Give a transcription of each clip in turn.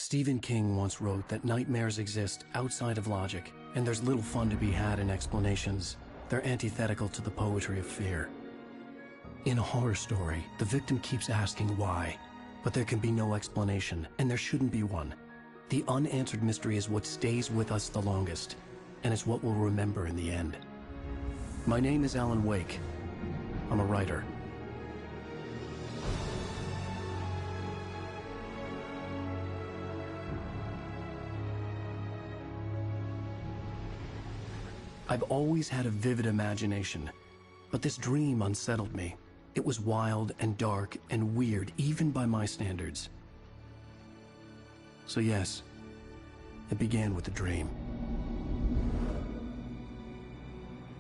Stephen King once wrote that nightmares exist outside of logic, and there's little fun to be had in explanations. They're antithetical to the poetry of fear. In a horror story, the victim keeps asking why, but there can be no explanation, and there shouldn't be one. The unanswered mystery is what stays with us the longest, and it's what we'll remember in the end. My name is Alan Wake. I'm a writer. I've always had a vivid imagination, but this dream unsettled me. It was wild and dark and weird, even by my standards. So yes, it began with a dream.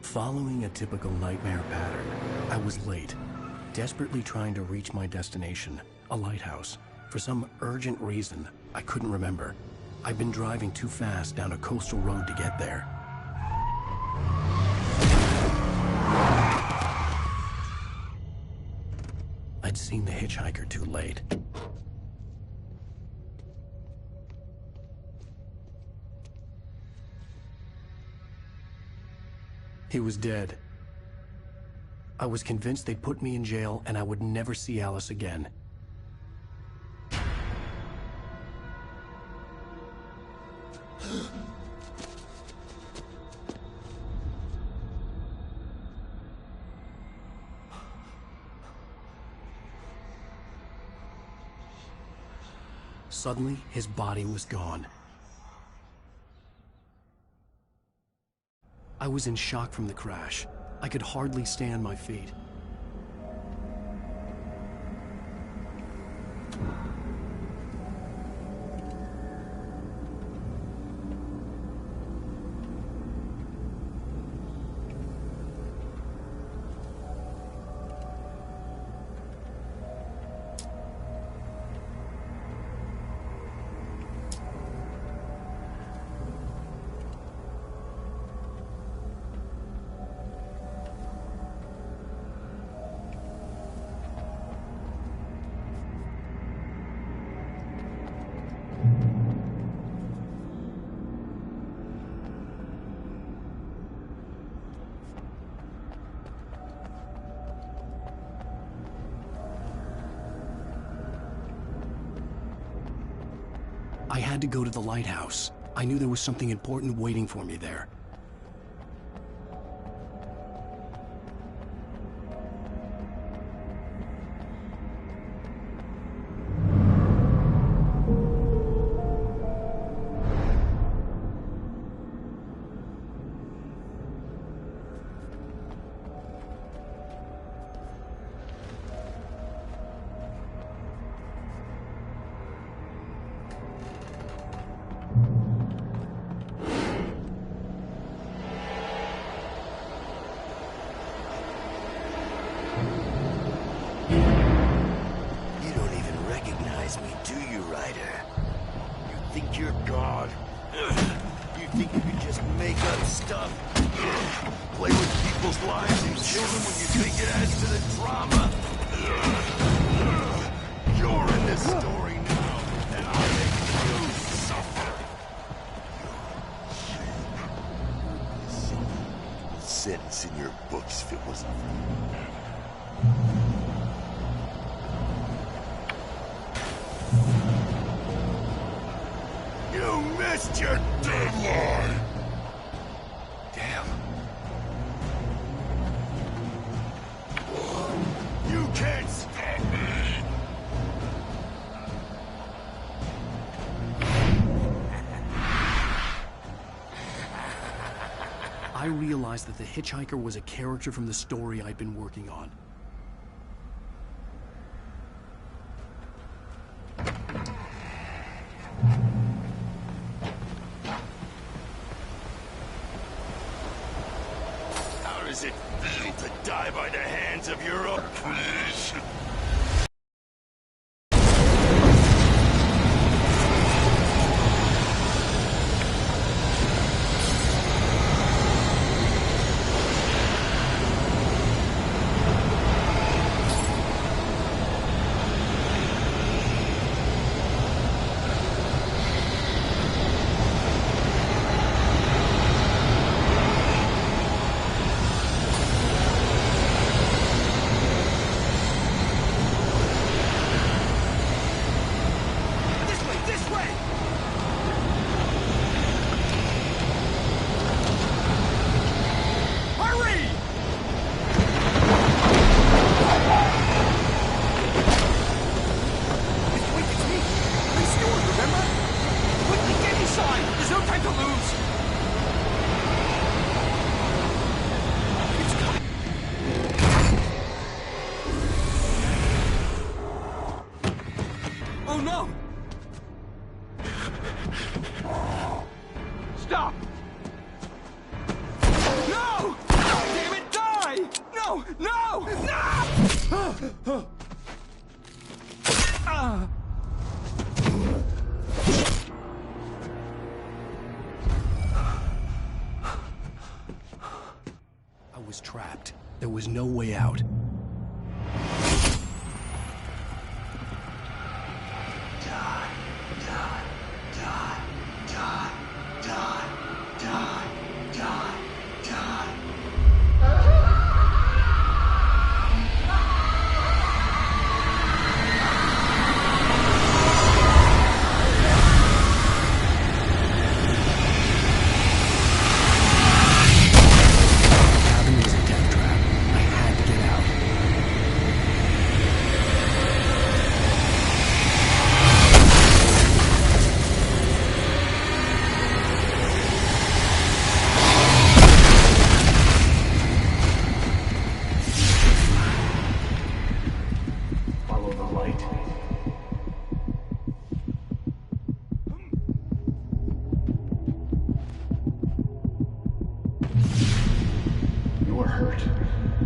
Following a typical nightmare pattern, I was late, desperately trying to reach my destination, a lighthouse. For some urgent reason, I couldn't remember. I'd been driving too fast down a coastal road to get there. I'd seen the hitchhiker too late. He was dead. I was convinced they'd put me in jail and I would never see Alice again. Suddenly, his body was gone. I was in shock from the crash. I could hardly stay on my feet. I had to go to the lighthouse. I knew there was something important waiting for me there. Sentence in your books if it wasn't for you. You missed your deadline! Damn. You can't stop me! I realized that the hitchhiker was a character from the story I'd been working on. How does it feel to die by the hands of your own? Please. No! No! I was trapped. There was no way out.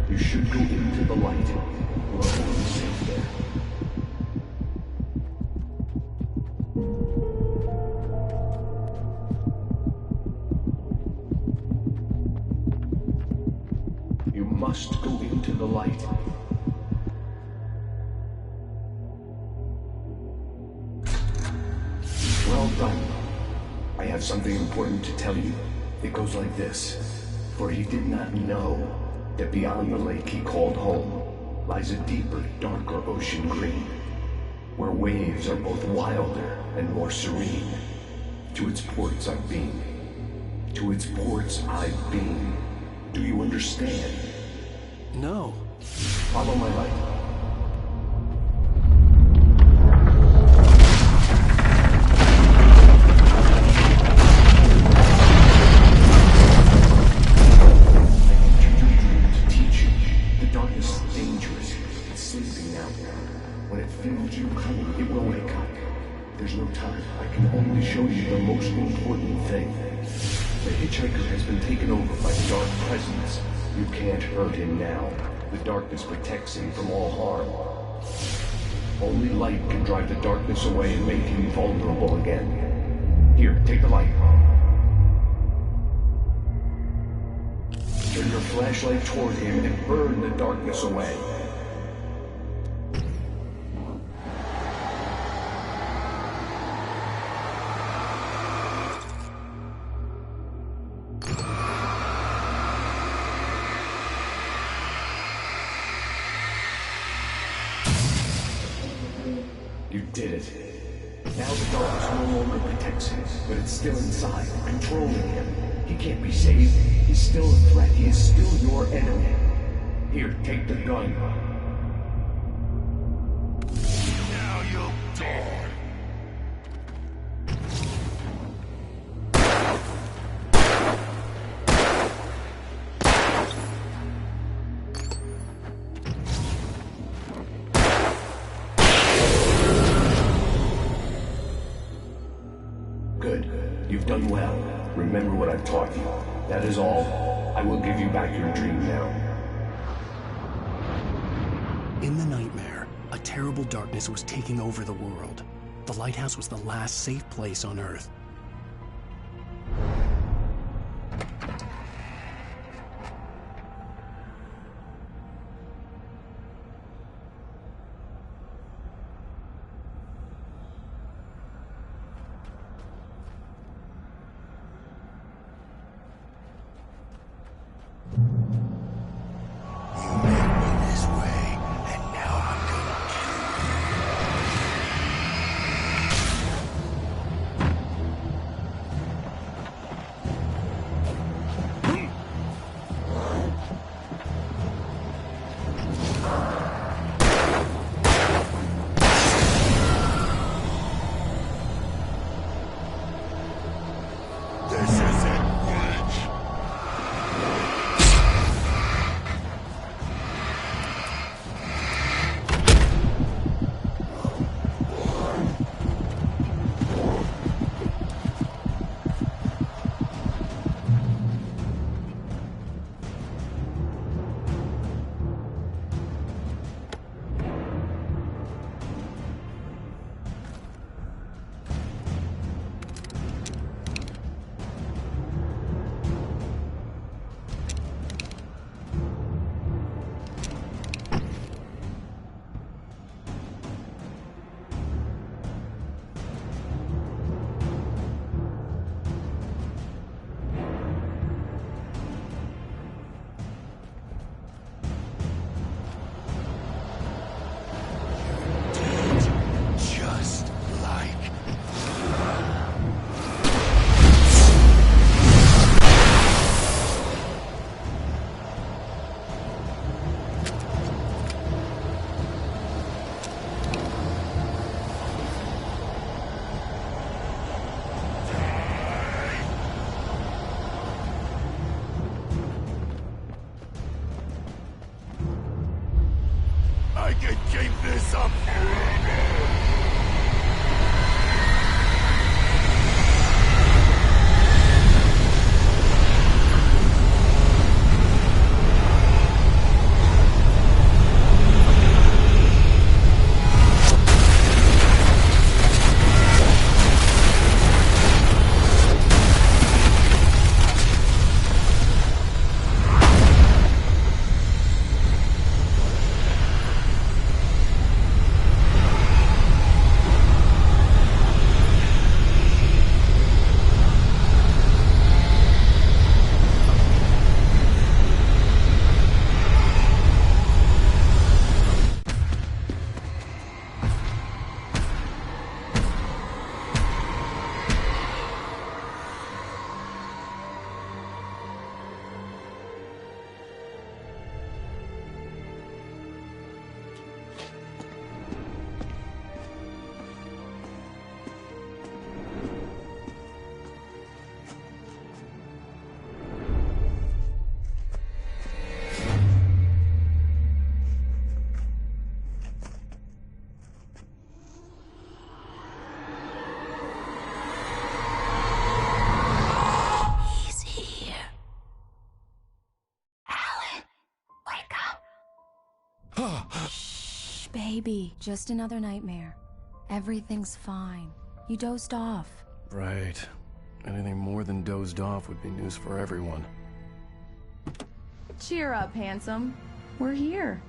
You should go into the light. You are only safe there. You must go into the light. Well done. I have something important to tell you. It goes like this. For he did not know that beyond the lake he called home lies a deeper, darker ocean green, where waves are both wilder and more serene. To its ports I've been. To its ports I've been. Do you understand? No. Follow my light. There's no time. I can only show you the most important thing. The hitchhiker has been taken over by the dark presence. You can't hurt him now. The darkness protects him from all harm. Only light can drive the darkness away and make him vulnerable again. Here, take the light. Turn your flashlight toward him and burn the darkness away. You did it. Now the darkness no longer protects him, but it's still inside, controlling him. He can't be saved. He's still a threat. He is still your enemy. Here, take the gun. Now you'll die. Good. You've done well. Remember what I've taught you. That is all. I will give you back your dream now. In the nightmare, a terrible darkness was taking over the world. The lighthouse was the last safe place on Earth. I can keep this up forever! Shh, baby. Just another nightmare. Everything's fine. You dozed off. Right. Anything more than dozed off would be news for everyone. Cheer up, handsome. We're here.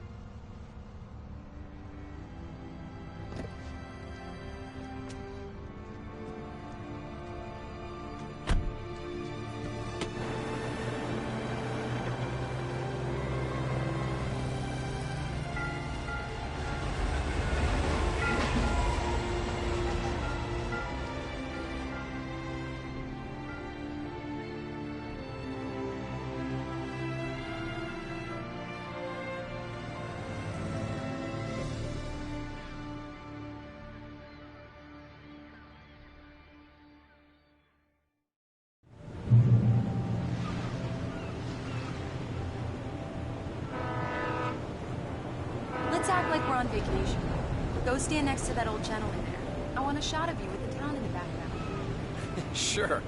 Let's act like we're on vacation. Go stand next to that old gentleman there. I want a shot of you with the town in the background. Sure.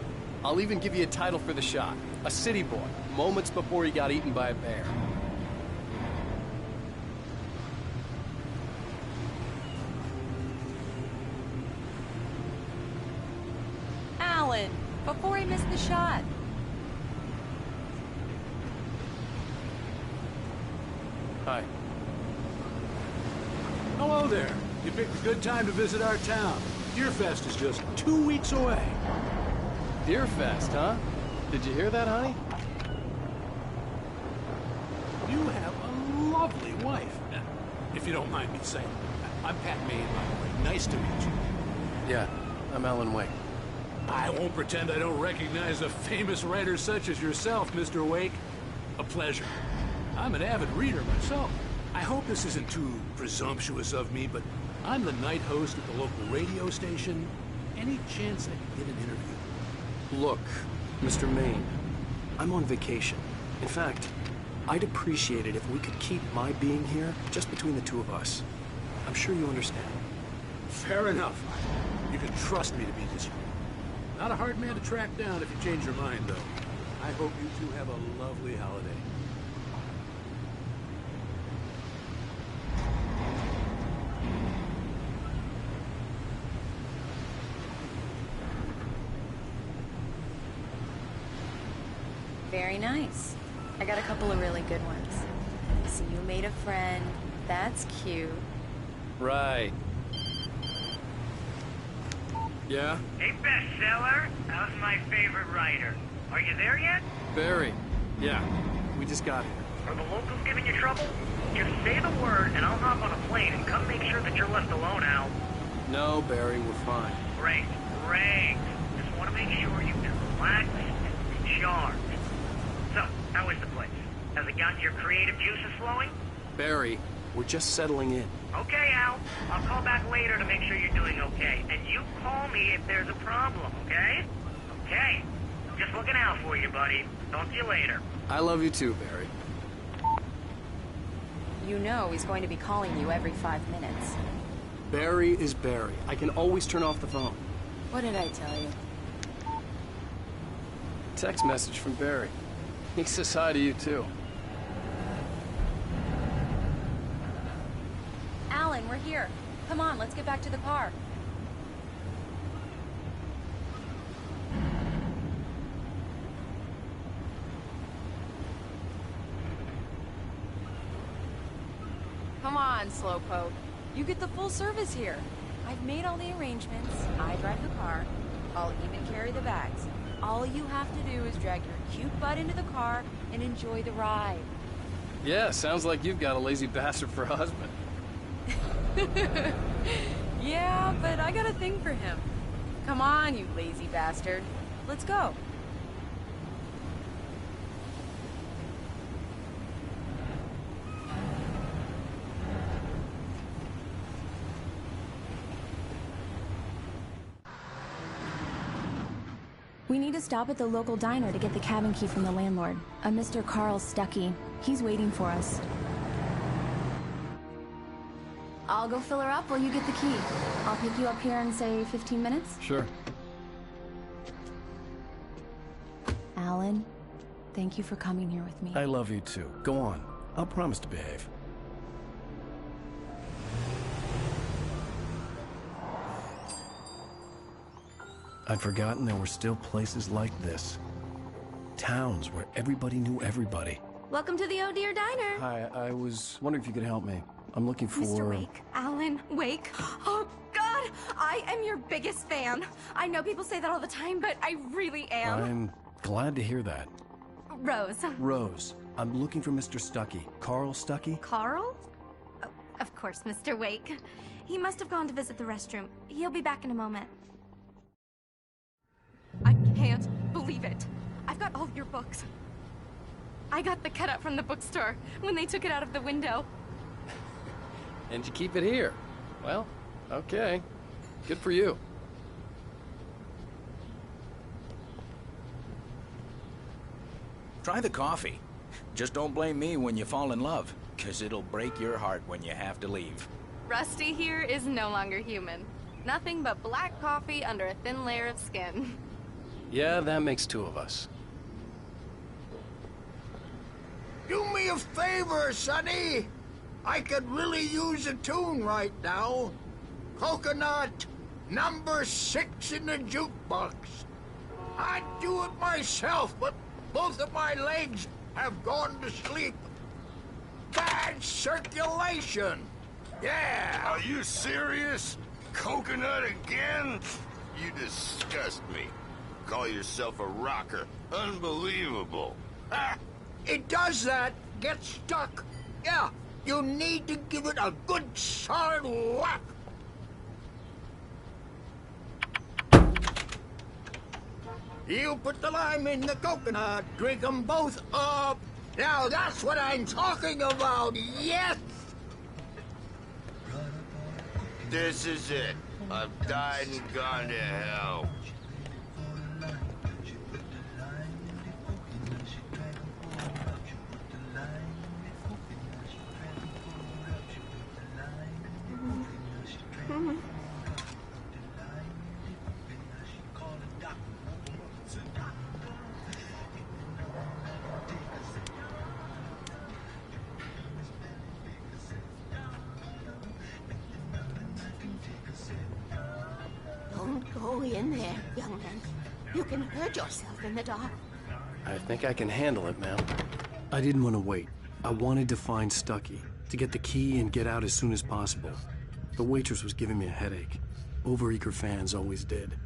I'll even give you a title for the shot. A city boy, moments before he got eaten by a bear. Alan, before he missed the shot. Hi. Hello there. You picked a good time to visit our town. Deerfest is just 2 weeks away. Deerfest, huh? Did you hear that, honey? You have a lovely wife. If you don't mind me saying. I'm Pat Maine, by the way. Nice to meet you. Yeah, I'm Alan Wake. I won't pretend I don't recognize a famous writer such as yourself, Mr. Wake. A pleasure. I'm an avid reader myself. I hope this isn't too presumptuous of me, but I'm the night host at the local radio station. Any chance I could get an interview? Look, Mr. Maine, I'm on vacation. In fact, I'd appreciate it if we could keep my being here just between the two of us. I'm sure you understand. Fair enough. You can trust me to be discreet. Not a hard man to track down if you change your mind, though. I hope you two have a lovely holiday. Very nice. I got a couple of really good ones. So you made a friend. That's cute. Right. Yeah? Hey, bestseller. How's my favorite writer? Are you there yet? Barry. Yeah. We just got here. Are the locals giving you trouble? Just say the word, and I'll hop on a plane and come make sure that you're left alone, Al. No, Barry, we're fine. Great, great. Just want to make sure you can relax and recharge. So, how is the place? Has it got your creative juices flowing? Barry, we're just settling in. Okay, Al. I'll call back later to make sure you're doing okay. And you call me if there's a problem, okay? Okay. Just looking out for you, buddy. Talk to you later. I love you too, Barry. You know he's going to be calling you every 5 minutes. Barry is Barry. I can always turn off the phone. What did I tell you? Text message from Barry. He says hi to you, too. Alan, we're here. Come on, let's get back to the car. Come on, Slowpoke. You get the full service here. I've made all the arrangements. I drive the car. I'll even carry the bags. All you have to do is drag your cute butt into the car and enjoy the ride. Yeah, sounds like you've got a lazy bastard for a husband. Yeah, but I got a thing for him. Come on, you lazy bastard. Let's go. We need to stop at the local diner to get the cabin key from the landlord, a Mr. Carl Stuckey. He's waiting for us. I'll go fill her up while you get the key. I'll pick you up here in, say, 15 minutes? Sure. Alan, thank you for coming here with me. I love you too. Go on. I'll promise to behave. I'd forgotten there were still places like this. Towns where everybody knew everybody. Welcome to the Oh Dear Diner. Hi, I was wondering if you could help me. I'm looking for... Mr. Wake. Alan Wake. Oh, God! I am your biggest fan. I know people say that all the time, but I really am. I'm glad to hear that. Rose. Rose, I'm looking for Mr. Stuckey. Carl Stuckey? Carl? Oh, of course, Mr. Wake. He must have gone to visit the restroom. He'll be back in a moment. I can't believe it. I've got all your books. I got the cutout from the bookstore when they took it out of the window. And you keep it here. Well, okay. Good for you. Try the coffee. Just don't blame me when you fall in love, 'cause it'll break your heart when you have to leave. Rusty here is no longer human. Nothing but black coffee under a thin layer of skin. Yeah, that makes two of us. Do me a favor, Sonny. I could really use a tune right now. Coconut, number 6 in the jukebox. I'd do it myself, but both of my legs have gone to sleep. Bad circulation. Yeah. Are you serious? Coconut again? You disgust me. Call yourself a rocker. Unbelievable. Ah, it does that. Get stuck. Yeah, you need to give it a good solid whack. You put the lime in the coconut, drink them both up. Now that's what I'm talking about, yes! This is it. I've died and gone to hell. Don't go in there, young man. You can hurt yourself in the dark. I think I can handle it, ma'am. I didn't want to wait. I wanted to find Stuckey, to get the key and get out as soon as possible. The waitress was giving me a headache. Overeager fans always did.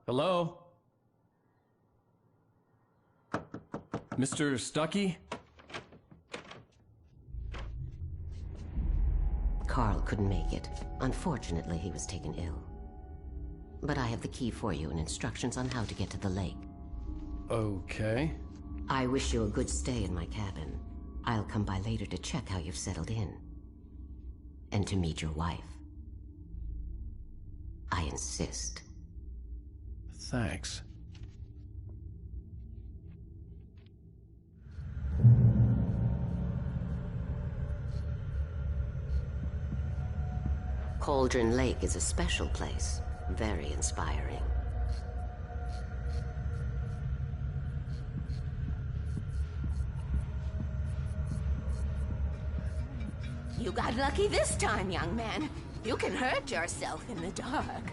Hello? Mr. Stuckey? Carl couldn't make it. Unfortunately, he was taken ill. But I have the key for you and instructions on how to get to the lake. Okay. I wish you a good stay in my cabin. I'll come by later to check how you've settled in. and to meet your wife. I insist. Thanks. Cauldron Lake is a special place, very inspiring. You got lucky this time, young man. You can hurt yourself in the dark.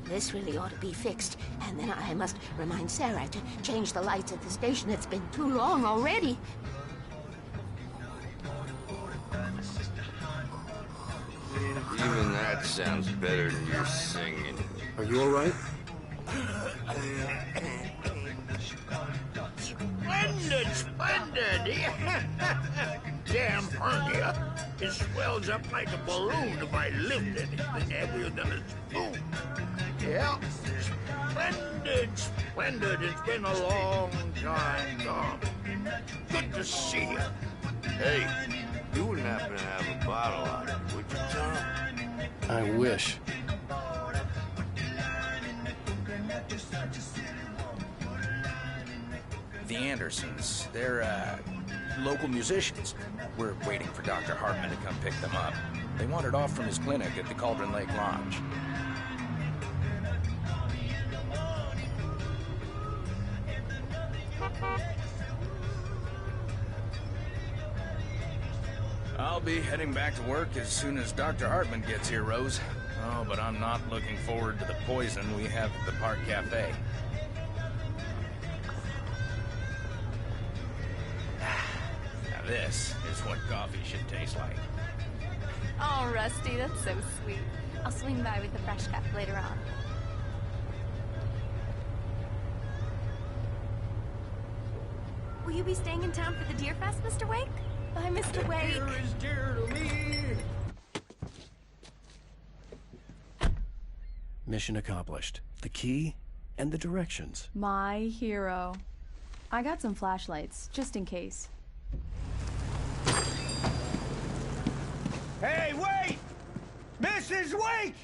This really ought to be fixed, and then I must remind Sarah to change the lights at the station. It's been too long already. Even that sounds better than your singing. Are you all right? Splendid, splendid! Damn hernia. It swells up like a balloon if I lift it heavier than a spoon. Yeah, splendid, splendid. It's been a long time, Tom. Good to see you. Hey, you wouldn't happen to have a bottle on it, would you, Tom? I wish. The Andersons, they're, local musicians. We're waiting for Dr. Hartman to come pick them up. They wandered off from his clinic at the Cauldron Lake Lodge. I'll be heading back to work as soon as Dr. Hartman gets here, Rose. Oh, but I'm not looking forward to the poison we have at the Park Cafe. Now this is what coffee should taste like. Oh, Rusty, that's so sweet. I'll swing by with the fresh cup later on. Will you be staying in town for the Deer Fest, Mr. Wake? Bye, Mr. Wake. Deer is dear to me. Mission accomplished. The key and the directions. My hero. I got some flashlights, just in case. Hey, wait! Mrs. Wake!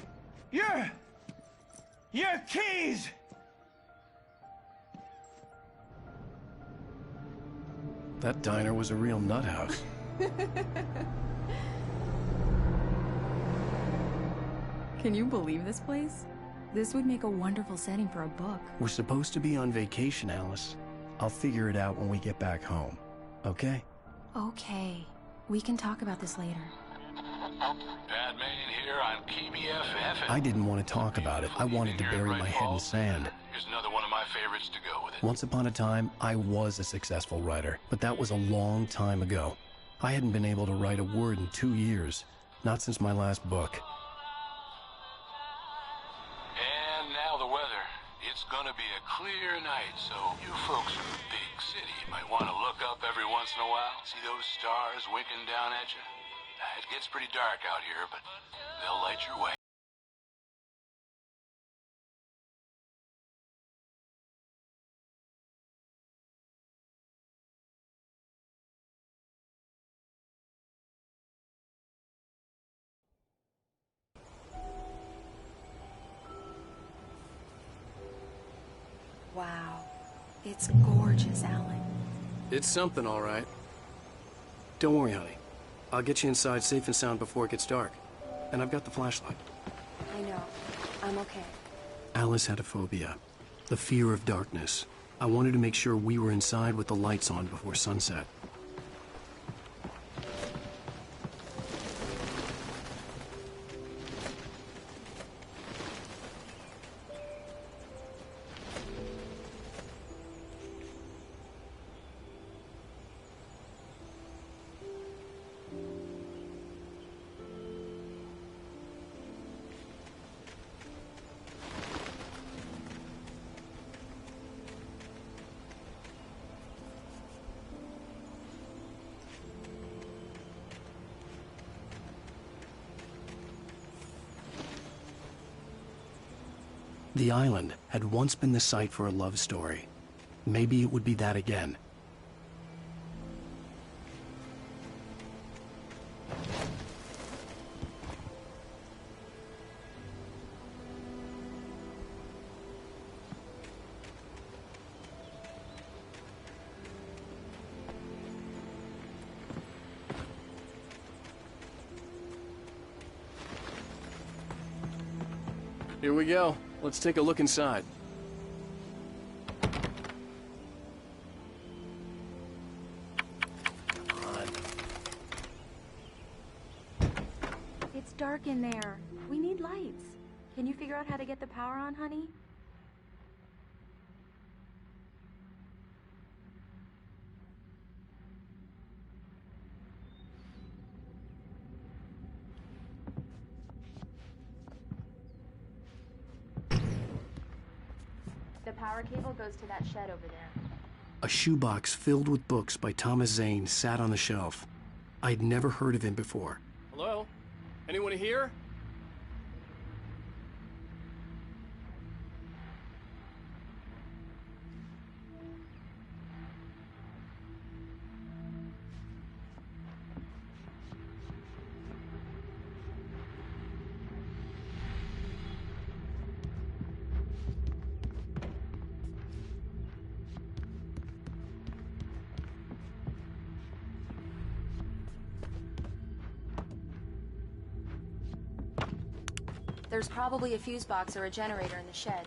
Your keys! That diner was a real nut house. Can you believe this place? This would make a wonderful setting for a book. We're supposed to be on vacation, Alice. I'll figure it out when we get back home. Okay? Okay. We can talk about this later. Batman here on KBFF. I didn't want to talk about it. I wanted to bury my head in sand. Here's another one of my favorites to go with it. Once upon a time, I was a successful writer, but that was a long time ago. I hadn't been able to write a word in 2 years, not since my last book. And now the weather. It's gonna be a clear night, so you folks in the big city might want to look up every once in a while. See those stars winking down at you? It gets pretty dark out here, but they'll light your way. Wow. It's gorgeous, Alan. It's something, all right. Don't worry, honey. I'll get you inside safe and sound before it gets dark. And I've got the flashlight. I know. I'm okay. Alice had a phobia. The fear of darkness. I wanted to make sure we were inside with the lights on before sunset. The island had once been the site for a love story. Maybe it would be that again. Here we go. Let's take a look inside. It's dark in there. We need lights. Can you figure out how to get the power on, honey? The power cable goes to that shed over there. A shoebox filled with books by Thomas Zane sat on the shelf. I'd never heard of him before. Hello? Anyone here? There's probably a fuse box or a generator in the shed.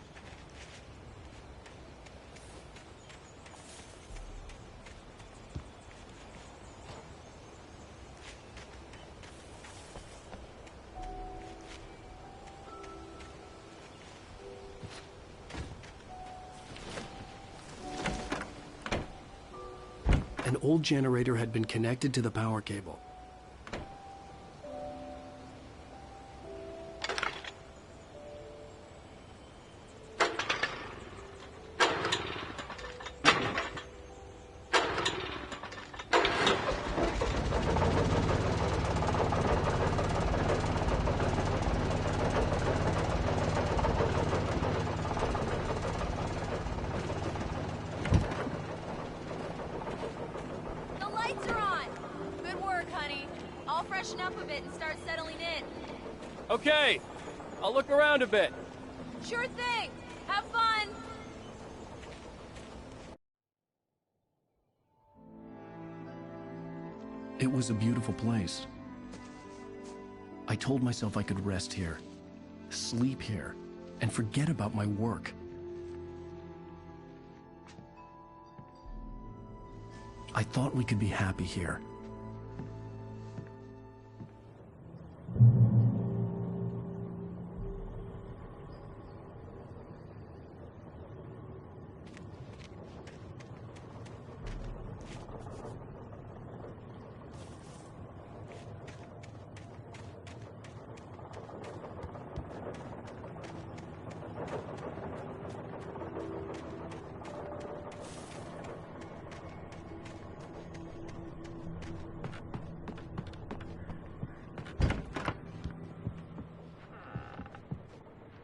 An old generator had been connected to the power cable. Freshen up a bit and start settling in. Okay, I'll look around a bit. Sure thing. Have fun. It was a beautiful place. I told myself I could rest here, sleep here, and forget about my work. I thought we could be happy here.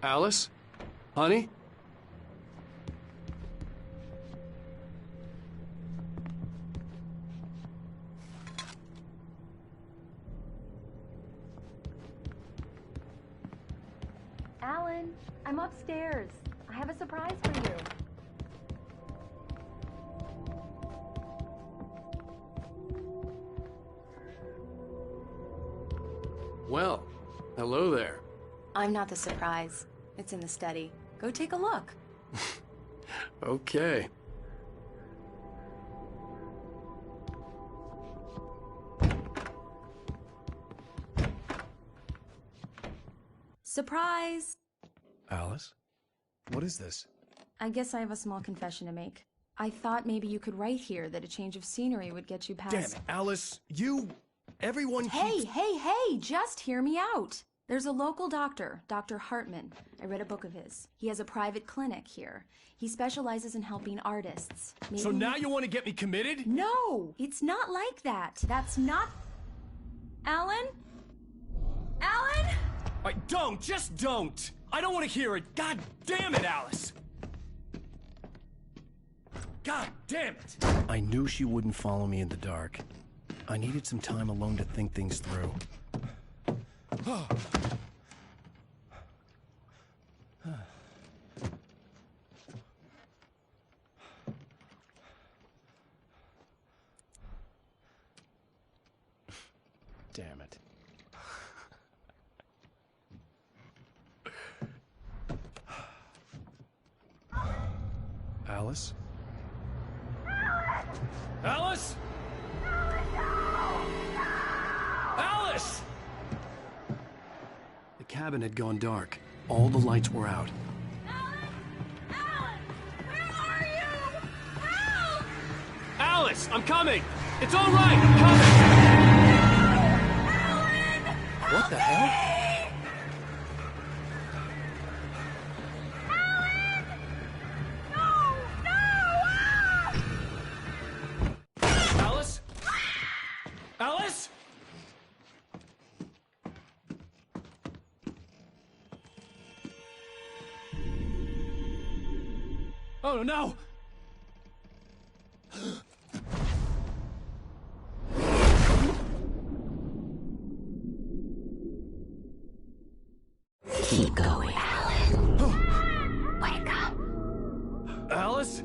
Alice? Honey? Alan, I'm upstairs. I have a surprise for you. Well, hello there. I'm not the surprise. It's in the study. Go take a look. Okay. Surprise! Alice? What is this? I guess I have a small confession to make. I thought maybe you could write here that a change of scenery would get you past... Damn it, Alice! Everyone keeps... Hey! Just hear me out! There's a local doctor, Dr. Hartman. I read a book of his. He has a private clinic here. He specializes in helping artists. Maybe... So now you want to get me committed? No! It's not like that. That's not... Alan? Alan? Just don't! I don't want to hear it! God damn it, Alice! God damn it! I knew she wouldn't follow me in the dark. I needed some time alone to think things through. Damn it. Alice? Alice? Alice! The cabin had gone dark. All the lights were out. Alice, I'm coming! It's all right, I'm coming! What the hell? Alice? Alice? Oh no! Keep going, Alan. Wake up. Alice?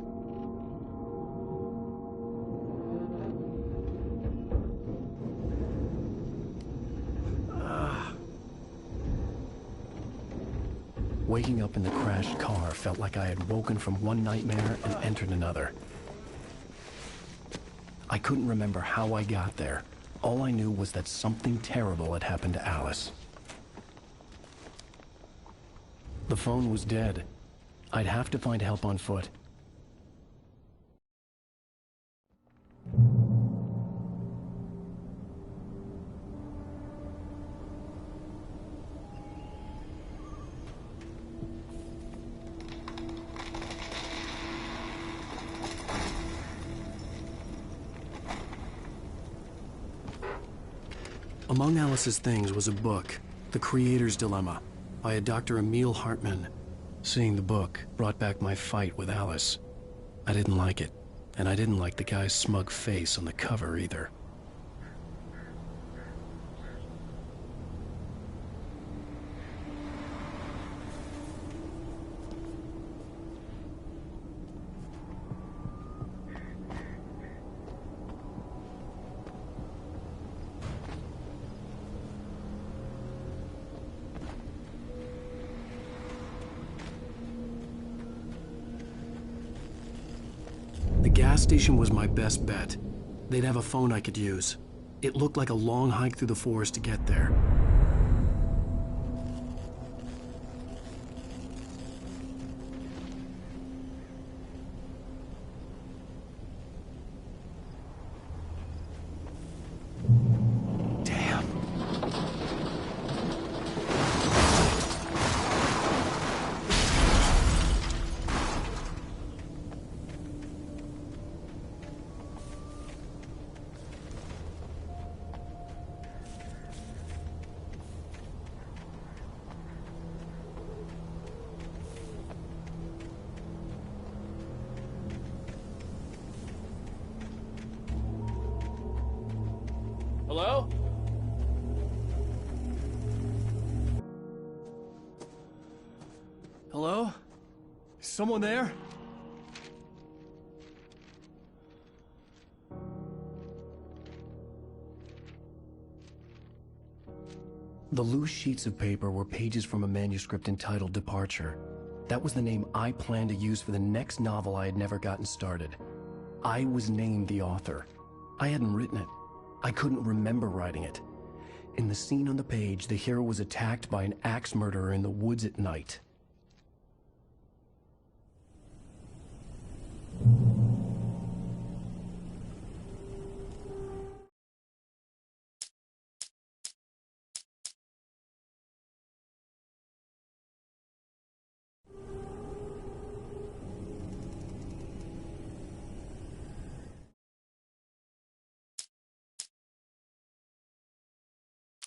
Waking up in the crashed car felt like I had woken from one nightmare and entered another. I couldn't remember how I got there. All I knew was that something terrible had happened to Alice. The phone was dead. I'd have to find help on foot. Among Alice's things was a book, The Creator's Dilemma, by a Dr. Emil Hartman. Seeing the book brought back my fight with Alice. I didn't like it, and I didn't like the guy's smug face on the cover either. The gas station was my best bet. They'd have a phone I could use. It looked like a long hike through the forest to get there. Hello? Hello? Is someone there? The loose sheets of paper were pages from a manuscript entitled Departure. That was the name I planned to use for the next novel I had never gotten started. I was named the author. I hadn't written it. I couldn't remember writing it. In the scene on the page, the hero was attacked by an axe murderer in the woods at night.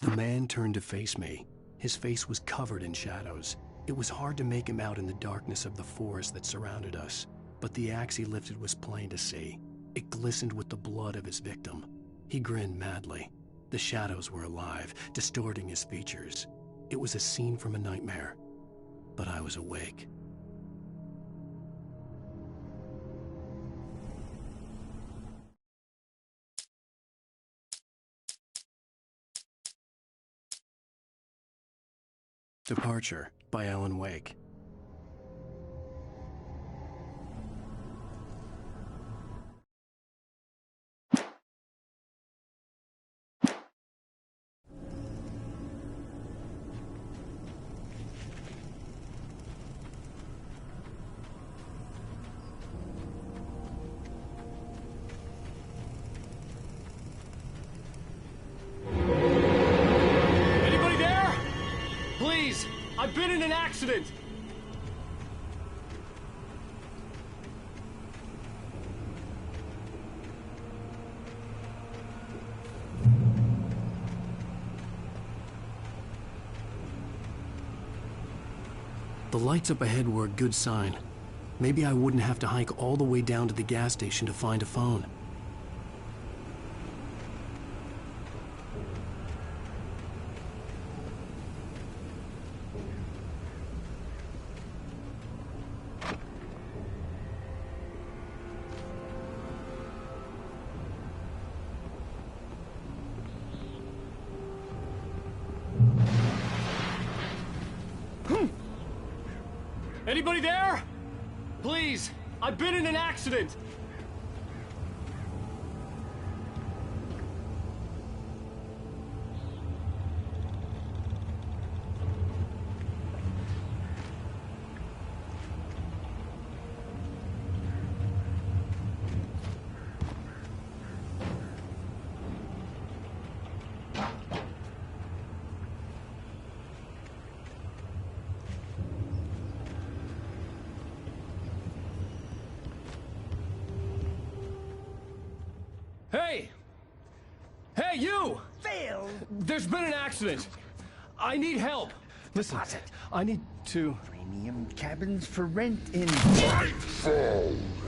The man turned to face me. His face was covered in shadows. It was hard to make him out in the darkness of the forest that surrounded us, but the axe he lifted was plain to see. It glistened with the blood of his victim. He grinned madly. The shadows were alive, distorting his features. It was a scene from a nightmare, but I was awake. Departure by Alan Wake. I've been in an accident! The lights up ahead were a good sign. Maybe I wouldn't have to hike all the way down to the gas station to find a phone. Anybody there? Please, I've been in an accident. Hey! Hey, you! Phil! There's been an accident. I need help. Listen, I need to... Premium cabins for rent in...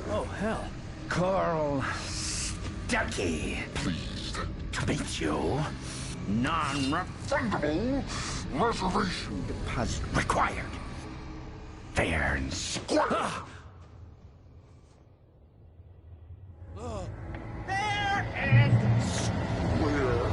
Oh, hell. Carl Stuckey. Pleased To meet you. Non-refundable reservation deposit required. Fair and square. Fair and square.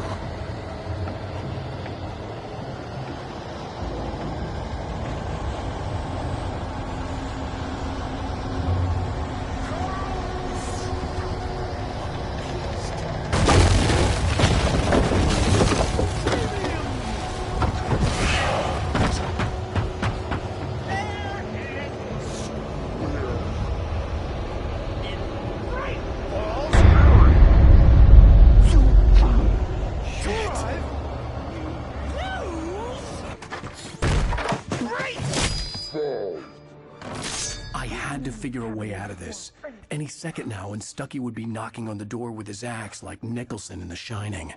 I had to figure a way out of this. Any second now, and Stuckey would be knocking on the door with his axe like Nicholson in The Shining.